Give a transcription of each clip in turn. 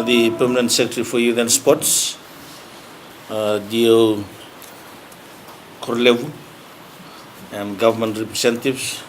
The Permanent Secretary for Youth and Sports, Dio Korlevu, and government representatives,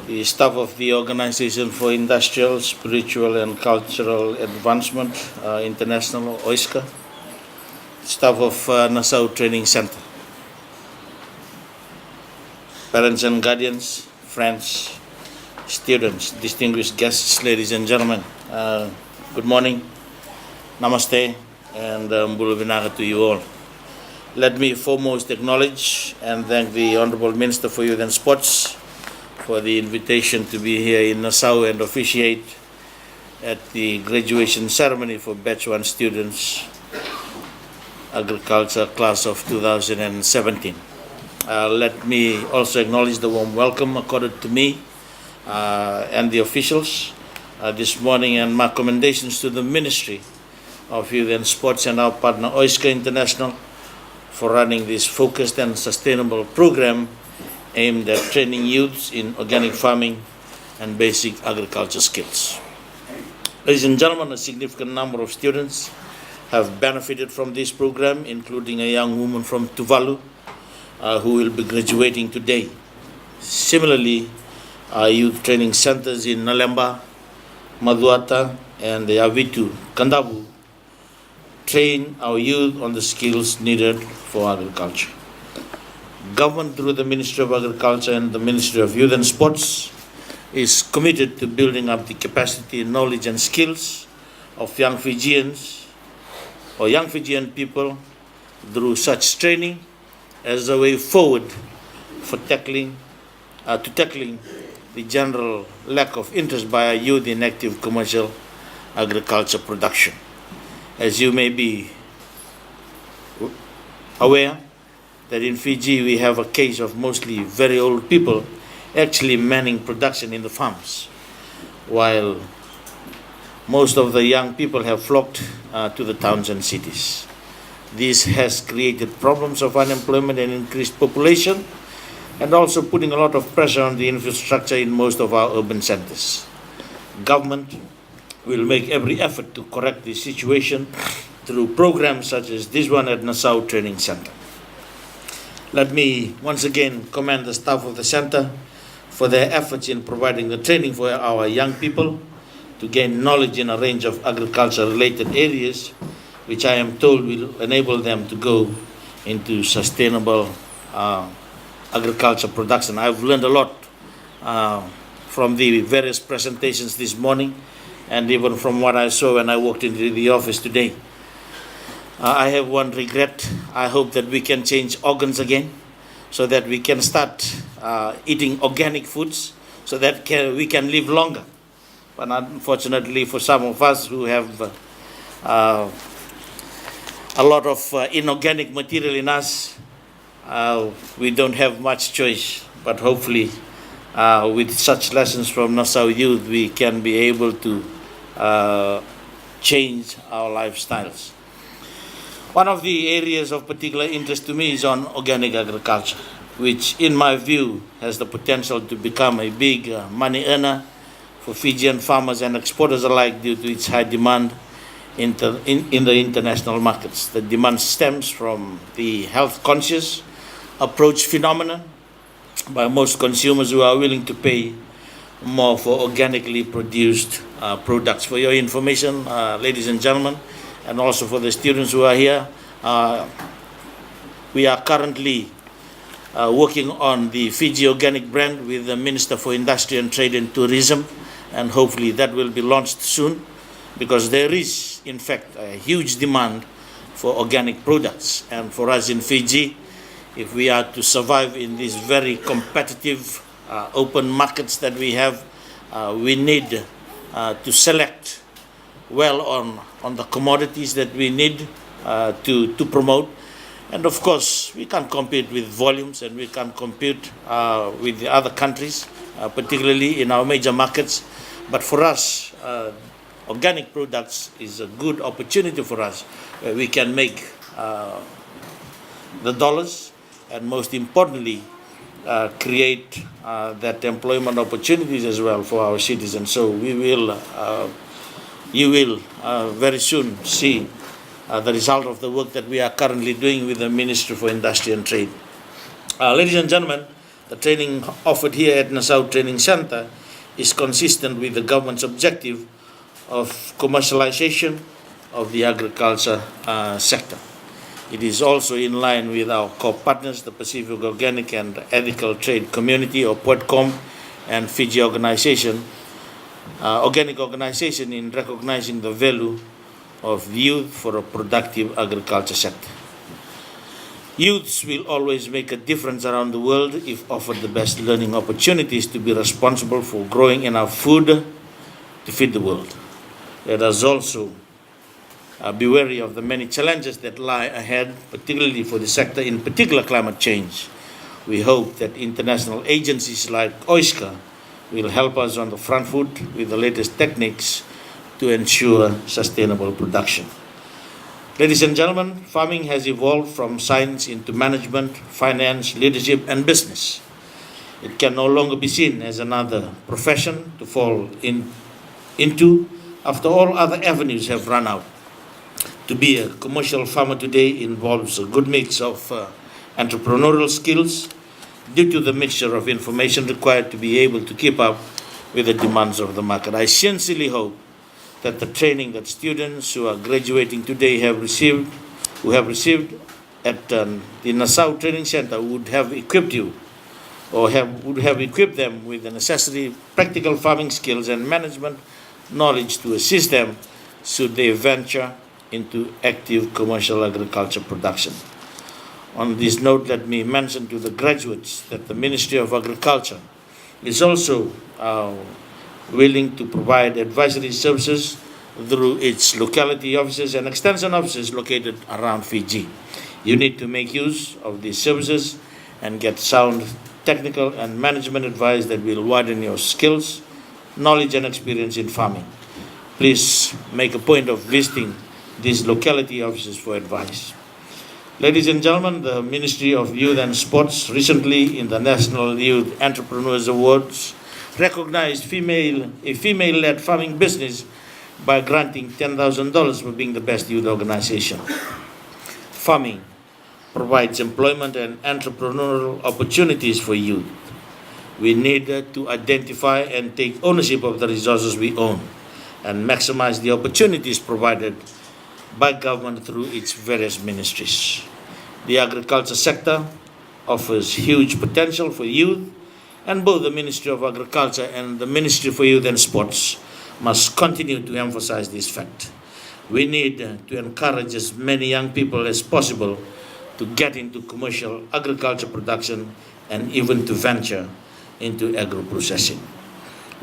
the staff of the Organization for Industrial, Spiritual and Cultural Advancement, International, OISCA, staff of Nasau Training Centre, parents and guardians, friends, students, distinguished guests, ladies and gentlemen, good morning, namaste, and mbulu vinaga to you all. Let me foremost acknowledge and thank the Honourable Minister for Youth and Sports for the invitation to be here in Nassau and officiate at the graduation ceremony for Batch 1 students, Agriculture class of 2017. Let me also acknowledge the warm welcome accorded to me and the officials this morning, and my commendations to the Ministry of Youth and Sports and our partner OISCA International for running this focused and sustainable program aimed at training youths in organic farming and basic agriculture skills. Ladies and gentlemen, a significant number of students have benefited from this program, including a young woman from Tuvalu who will be graduating today. Similarly, our youth training centers in Nalemba, Maduata and the Avitu, Kandabu, train our youth on the skills needed for agriculture. Government through the Ministry of Agriculture and the Ministry of Youth and Sports is committed to building up the capacity, knowledge and skills of young Fijians or young Fijian people through such training as a way forward for tackling the general lack of interest by our youth in active commercial agriculture production. As you may be aware, that in Fiji we have a case of mostly very old people actually manning production in the farms, while most of the young people have flocked to the towns and cities. This has created problems of unemployment and increased population, and also putting a lot of pressure on the infrastructure in most of our urban centers. Government will make every effort to correct this situation through programs such as this one at Nasau Training Centre. Let me once again commend the staff of the centre for their efforts in providing the training for our young people to gain knowledge in a range of agriculture-related areas, which I am told will enable them to go into sustainable agriculture production. I've learned a lot from the various presentations this morning, and even from what I saw when I walked into the office today. I have one regret. I hope that we can change organs again so that we can start eating organic foods so that we can live longer. But unfortunately for some of us who have a lot of inorganic material in us, we don't have much choice. But hopefully with such lessons from Nassau youth, we can be able to change our lifestyles. One of the areas of particular interest to me is on organic agriculture, which in my view has the potential to become a big money earner for Fijian farmers and exporters alike due to its high demand in the international markets. The demand stems from the health-conscious approach phenomenon by most consumers who are willing to pay more for organically produced products. For your information, ladies and gentlemen, and also for the students who are here, we are currently working on the Fiji organic brand with the Minister for Industry and Trade and Tourism, and hopefully that will be launched soon, because there is, in fact, a huge demand for organic products. And for us in Fiji, if we are to survive in these very competitive open markets that we have, we need to select well on the commodities that we need to promote. And of course, we can't compete with volumes, and we can't compete with the other countries, particularly in our major markets. But for us, organic products is a good opportunity for us, where we can make the dollars, and most importantly, create that employment opportunities as well for our citizens. So you will very soon see the result of the work that we are currently doing with the Ministry for Industry and Trade. Ladies and gentlemen, the training offered here at Nasau Training Centre is consistent with the government's objective of commercialization of the agriculture sector. It is also in line with our core partners, the Pacific Organic and Ethical Trade Community, or POETCOM, and Fiji Organic Organization, in recognizing the value of youth for a productive agriculture sector. Youths will always make a difference around the world if offered the best learning opportunities to be responsible for growing enough food to feed the world. Let us also be wary of the many challenges that lie ahead, particularly for the sector, in particular climate change. We hope that international agencies like OISCA will help us on the front foot with the latest techniques to ensure sustainable production. Ladies and gentlemen, farming has evolved from science into management, finance, leadership, and business. It can no longer be seen as another profession to fall into after all other avenues have run out. To be a commercial farmer today involves a good mix of entrepreneurial skills due to the mixture of information required to be able to keep up with the demands of the market. I sincerely hope that the training that students who are graduating today have received at the Nasau Training Centre would have equipped you, or would have equipped them with the necessary practical farming skills and management knowledge to assist them should they venture into active commercial agriculture production. On this note, let me mention to the graduates that the Ministry of Agriculture is also willing to provide advisory services through its locality offices and extension offices located around Fiji. You need to make use of these services and get sound technical and management advice that will widen your skills, knowledge, and experience in farming. Please make a point of visiting these locality offices for advice. Ladies and gentlemen, the Ministry of Youth and Sports recently, in the National Youth Entrepreneurs Awards, recognized a female-led farming business by granting $10,000 for being the best youth organization. Farming provides employment and entrepreneurial opportunities for youth. We need to identify and take ownership of the resources we own and maximize the opportunities provided by government through its various ministries. The agriculture sector offers huge potential for youth, and both the Ministry of Agriculture and the Ministry for Youth and Sports must continue to emphasize this fact. We need to encourage as many young people as possible to get into commercial agriculture production and even to venture into agro-processing.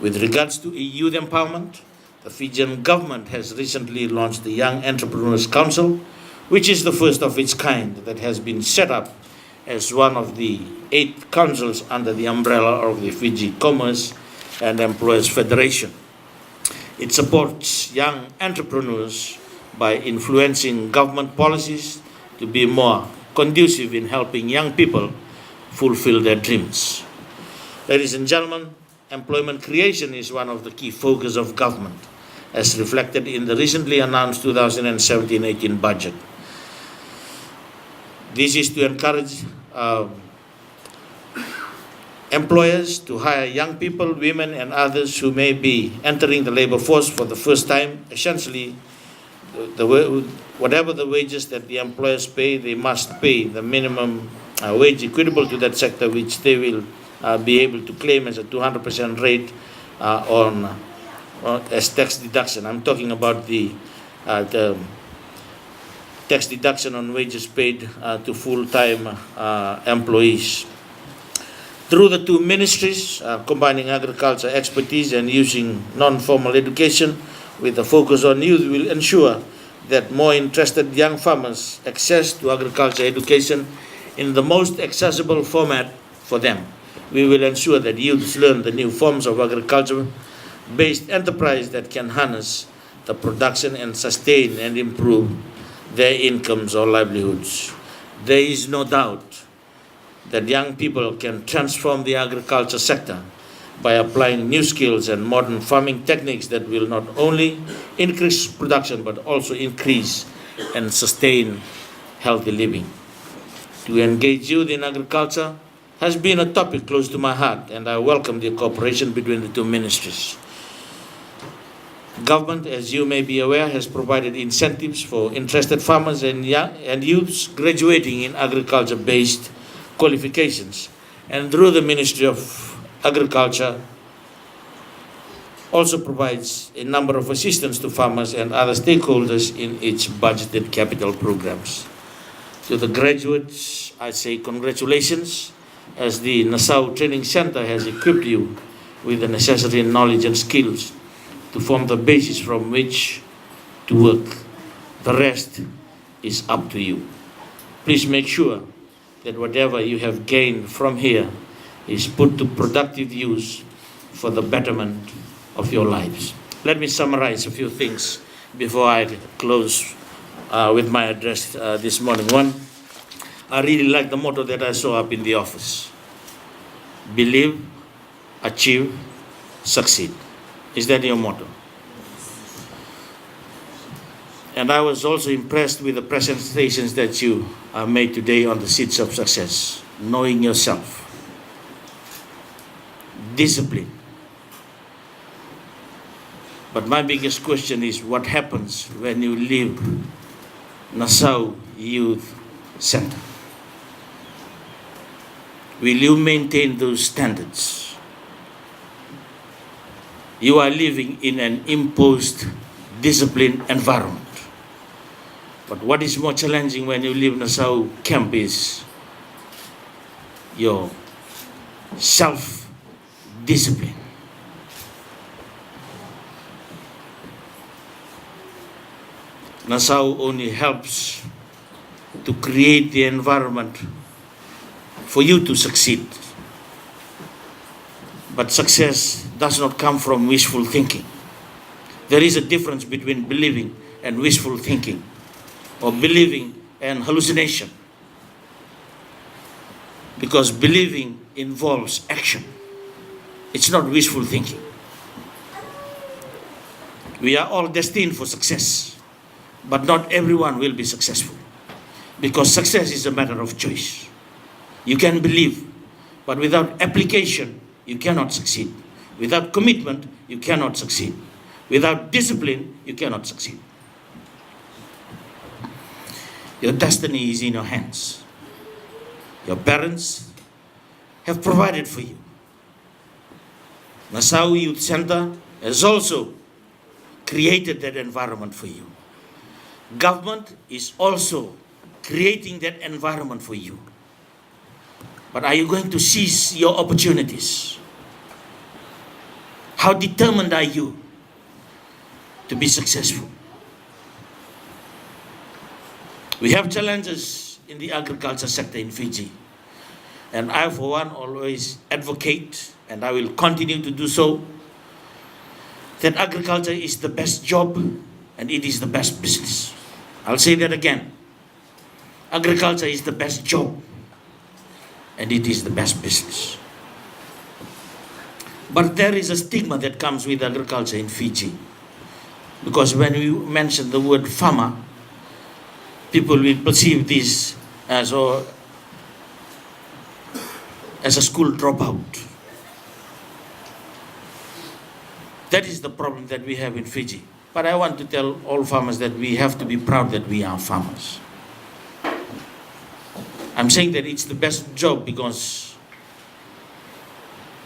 With regards to youth empowerment, the Fijian government has recently launched the Young Entrepreneurs Council, which is the first of its kind that has been set up as one of the 8 councils under the umbrella of the Fiji Commerce and Employers Federation. It supports young entrepreneurs by influencing government policies to be more conducive in helping young people fulfill their dreams. Ladies and gentlemen, employment creation is one of the key focus of government, as reflected in the recently announced 2017-18 budget. This is to encourage employers to hire young people, women, and others who may be entering the labor force for the first time. Essentially, whatever the wages that the employers pay, they must pay the minimum wage equitable to that sector, which they will be able to claim as a 200% rate as tax deduction. I'm talking about the tax deduction on wages paid to full-time employees. Through the two ministries, combining agriculture expertise and using non-formal education with a focus on youth will ensure that more interested young farmers access to agriculture education in the most accessible format for them. We will ensure that youths learn the new forms of agriculture-based enterprise that can harness the production and sustain and improve their incomes or livelihoods. There is no doubt that young people can transform the agriculture sector by applying new skills and modern farming techniques that will not only increase production but also increase and sustain healthy living. To engage youth in agriculture has been a topic close to my heart, and I welcome the cooperation between the two ministries. Government, as you may be aware, has provided incentives for interested farmers and youths graduating in agriculture-based qualifications, and through the Ministry of Agriculture also provides a number of assistance to farmers and other stakeholders in its budgeted capital programs. To the graduates, I say congratulations, as the Nasau Training Centre has equipped you with the necessary knowledge and skills to form the basis from which to work. The rest is up to you. Please make sure that whatever you have gained from here is put to productive use for the betterment of your lives. Let me summarize a few things before I close with my address this morning. One, I really like the motto that I saw up in the office. Believe, achieve, succeed. Is that your motto? And I was also impressed with the presentations that you made today on the seeds of success. Knowing yourself. Discipline. But my biggest question is, what happens when you leave Nasau Youth Center? Will you maintain those standards? You are living in an imposed discipline environment. But what is more challenging when you leave Nasau camp is your self-discipline. Nasau only helps to create the environment for you to succeed. But success does not come from wishful thinking. There is a difference between believing and wishful thinking, or believing and hallucination. Because believing involves action. It's not wishful thinking. We are all destined for success, but not everyone will be successful. Because success is a matter of choice. You can believe, but without application, you cannot succeed. Without commitment, you cannot succeed. Without discipline, you cannot succeed. Your destiny is in your hands. Your parents have provided for you. Nasau Youth Center has also created that environment for you. Government is also creating that environment for you. But are you going to seize your opportunities? How determined are you to be successful? We have challenges in the agriculture sector in Fiji. And I, for one, always advocate, and I will continue to do so, that agriculture is the best job and it is the best business. I'll say that again. Agriculture is the best job and it is the best business. But there is a stigma that comes with agriculture in Fiji. Because when we mention the word farmer, people will perceive this as a school dropout. That is the problem that we have in Fiji. But I want to tell all farmers that we have to be proud that we are farmers. I'm saying that it's the best job because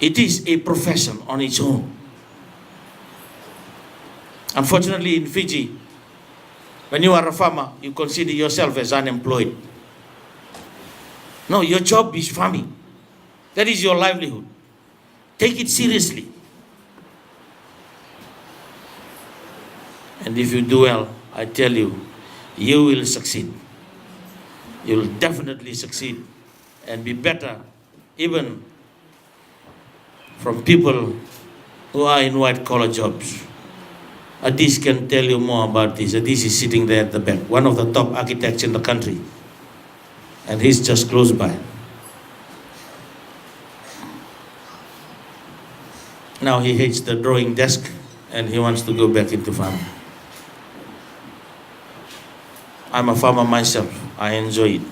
it is a profession on its own. Unfortunately, in Fiji, when you are a farmer, you consider yourself as unemployed. No, your job is farming. That is your livelihood. Take it seriously. And if you do well, I tell you, you will succeed. You will definitely succeed and be better even from people who are in white-collar jobs. Adis can tell you more about this. Adis is sitting there at the back, one of the top architects in the country. And he's just close by. Now he hates the drawing desk and he wants to go back into farming. I'm a farmer myself. I enjoy it.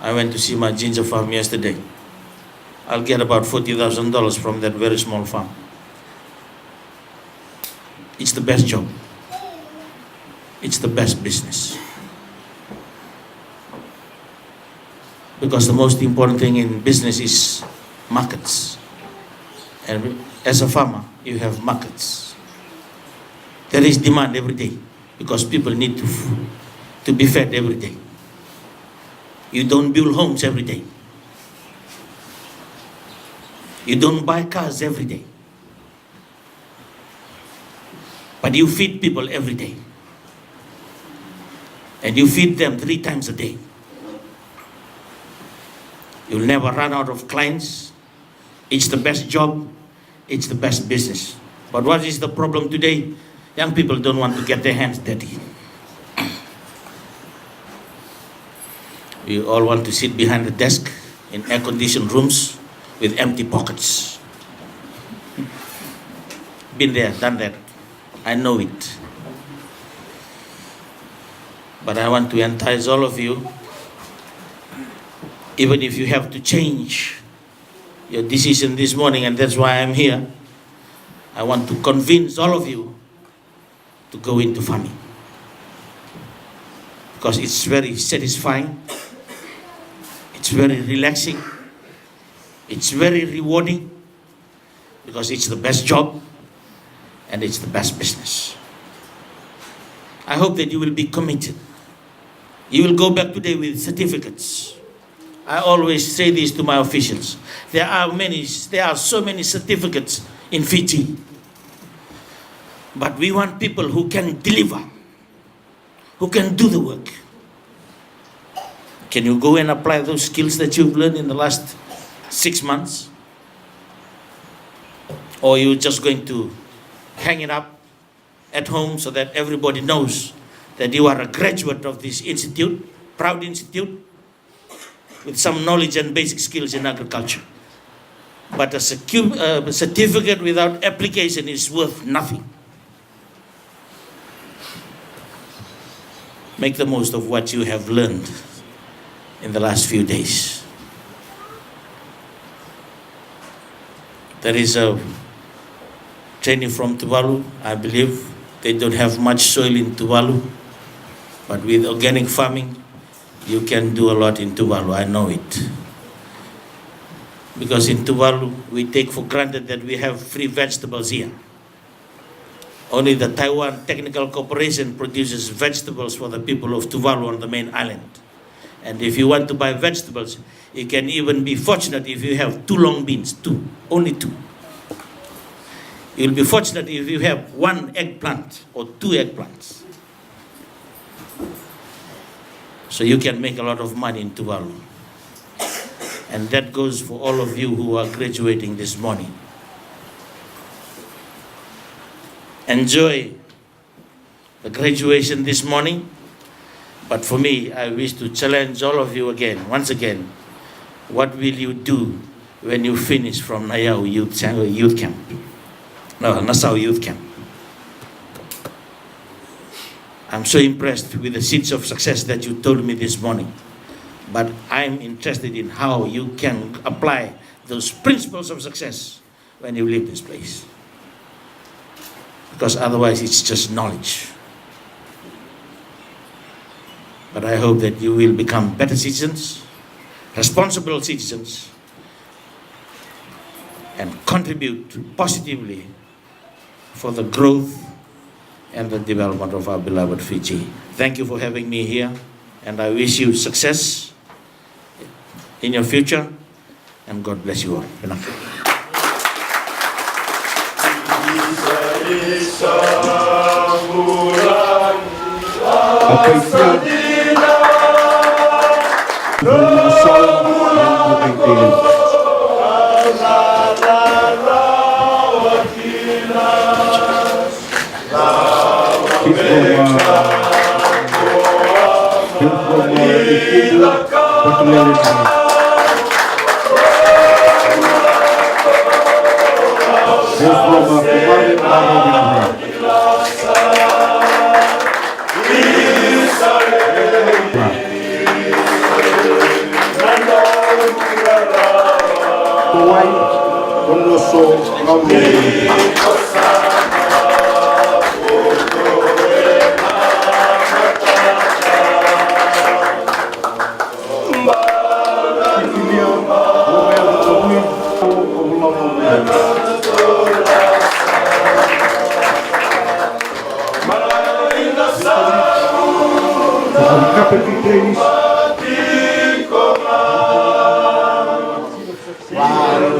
I went to see my ginger farm yesterday. I'll get about $40,000 from that very small farm. It's the best job. It's the best business. Because the most important thing in business is markets. And as a farmer, you have markets. There is demand every day because people need to be fed every day. You don't build homes every day. You don't buy cars every day. But you feed people every day. And you feed them 3 times a day. You'll never run out of clients. It's the best job. It's the best business. But what is the problem today? Young people don't want to get their hands dirty. We all want to sit behind the desk in air-conditioned rooms with empty pockets. Been there, done that. I know it. But I want to entice all of you, even if you have to change your decision this morning, and that's why I'm here. I want to convince all of you to go into farming. Because it's very satisfying, it's very relaxing, it's very rewarding, because it's the best job and it's the best business. I hope that you will be committed. You will go back today with certificates. I always say this to my officials. There are so many certificates in Fiji. But we want people who can deliver, who can do the work. Can you go and apply those skills that you've learned in the last 6 months? Or you're just going to hang it up at home so that everybody knows that you are a graduate of this institute, proud institute, with some knowledge and basic skills in agriculture. But a certificate without application is worth nothing. Make the most of what you have learned in the last few days. There is a training from Tuvalu. I believe they don't have much soil in Tuvalu, but with organic farming, you can do a lot in Tuvalu. I know it. Because in Tuvalu, we take for granted that we have free vegetables here. Only the Taiwan Technical Corporation produces vegetables for the people of Tuvalu on the main island. And if you want to buy vegetables, you can even be fortunate if you have 2 long beans, only 2. You'll be fortunate if you have 1 eggplant or 2 eggplants. So you can make a lot of money in Tuvalu. And that goes for all of you who are graduating this morning. Enjoy the graduation this morning. But for me, I wish to challenge all of you again, once again. What will you do when you finish from Nasau Youth Camp? No, Nasau Youth Camp. I'm so impressed with the seeds of success that you told me this morning. But I'm interested in how you can apply those principles of success when you leave this place. Because otherwise it's just knowledge. But I hope that you will become better citizens, responsible citizens and contribute positively for the growth and the development of our beloved Fiji. Thank you for having me here, and I wish you success in your future, and God bless you all. Good night. Wow.